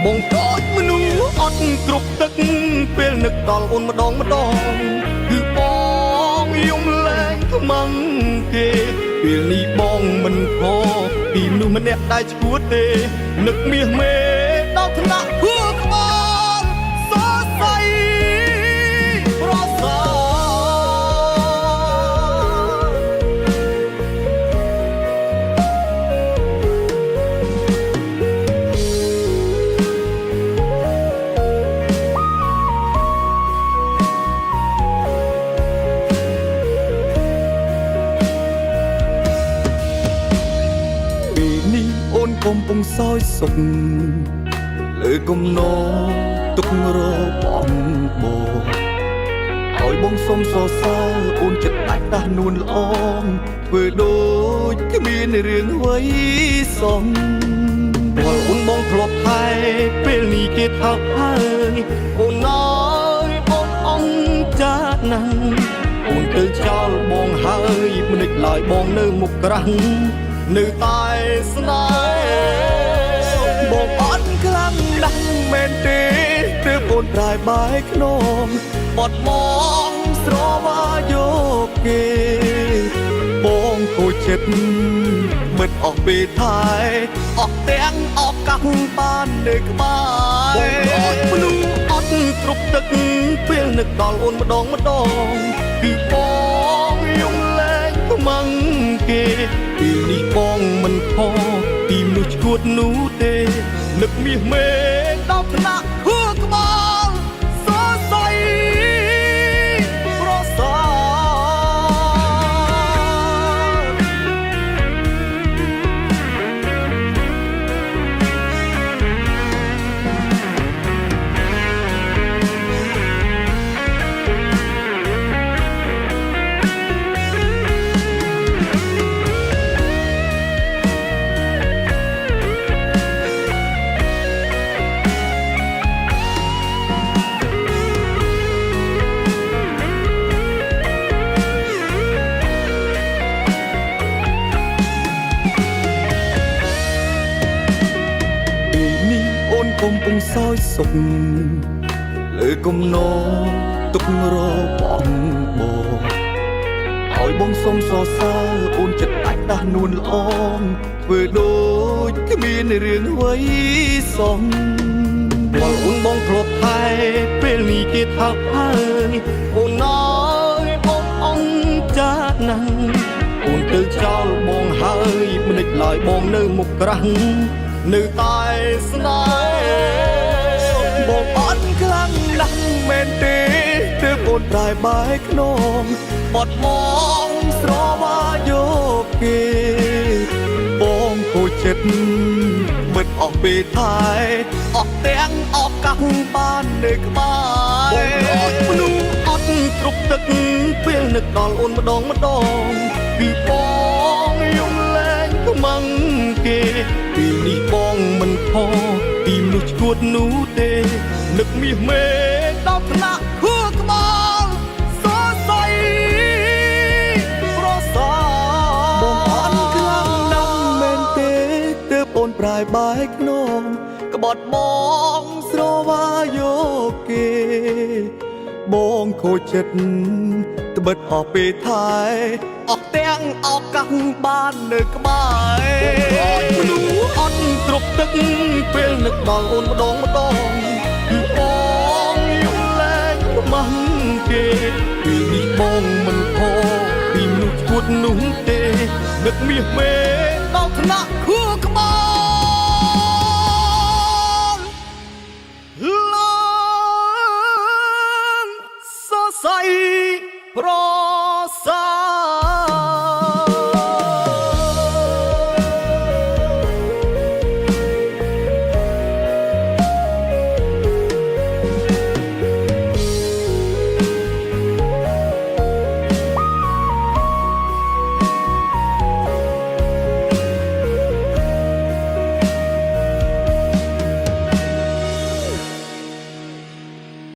បងតូចមនុស្សអត់គ្រប់ទឹកពេលនឹកដល់អូនម្ដងគឺបងយំលែងខ្មាំងគេពេលនេះបងមិនខកពីមនុស្សម្នាក់ដែលឈួតទេនឹកមាសមេដល់ថ្នាក់ហួរក្បាលសរសៃប្រសើរកំពុងសោយសុខលើគំនរទុករបងបងឲ្យបងសុំសរសើរអូនចិត្តដាច់ដាស់នួនល្អធ្វើដូចគ្មានរឿងអ្វីសំព្រោះអូនបងធ្លាប់ថែពេលនេះគេថោកហើយអូនអើយបងអង្គចាណាស់អូនទៅចោលបងហើយមិនដេចឡើយបងនៅមុខក្រាស់នៅតែស្នេហ៍បងអត់ខ្លាំងណាស់មែនទេទើបអូនប្រែបែកខ្នងបត់មកស្រវាយកគេបងគួចចិត្តមិនអស់ពេលថែអស់ទាំងឱកាសបាននៅក្បែរបងអត់មនុស្សអត់គ្រប់ទឹកពេលនឹកដល់អូនម្ដងគឺបងយំលែងខ្មាំងគេពេលនេះបងមិនខកពីមនុស្សឈួតនោះទេនឹកមាសមេដល់ថ្នាក់ហួរក្បាលសរសៃប្រសើរកំពុងសោយសុខលើគំនរទុករបងបងឲ្យបងសុំសរសើរអូនចិត្តដាច់ដាស់នួនល្អធ្វើដូចគ្មានរឿងអ្វីសំព្រោះអូនបងធ្លាប់ថែពេលនេះគេថោកហើយអូនអើយបងអង្គចាណាស់អូនទៅចោលបងហើយមិនដេចឡើយបងនៅមុខក្រាស់នៅតែស្នេហ៍បងអត់ខ្លាំងណាស់មែនទេទើបអូនប្រែបែកខ្នងបត់មកស្រវាយកគេបងគួចចិត្តមិនអស់ពេលថែអស់ទាំងឱកាសបាននៅក្បែរបងអត់មនុស្សអត់គ្រប់ទឹកពេលនឹកដល់អូនម្ដងគឺបងយំលែងខ្មាំងគេពេលនេះបងមិនខកពីមនុស្សឈួតនោះទេនឹកមាសមេដល់ថ្នាក់ហួរក្បាលសរសៃប្រសើរបងអត់ខ្លាំងណាស់មែនទេទើបអូនប្រែបែកខ្នងក្បត់បងស្រវាយកគេបងខូចចិត្តត្បិតអស់ពេលថែអស់ទាំងឱកាសបាននៅក្បែរមនុស្សអត់គ្រប់ទឹកពេលនឹកដល់អូនម្ដងគឺបងយំលែងខ្មាំងគេពេលនេះបងមិនខកពីមនុស្សឈួតនោះទេនឹកមាសមេដល់ថ្នាក់ហួរក្បាល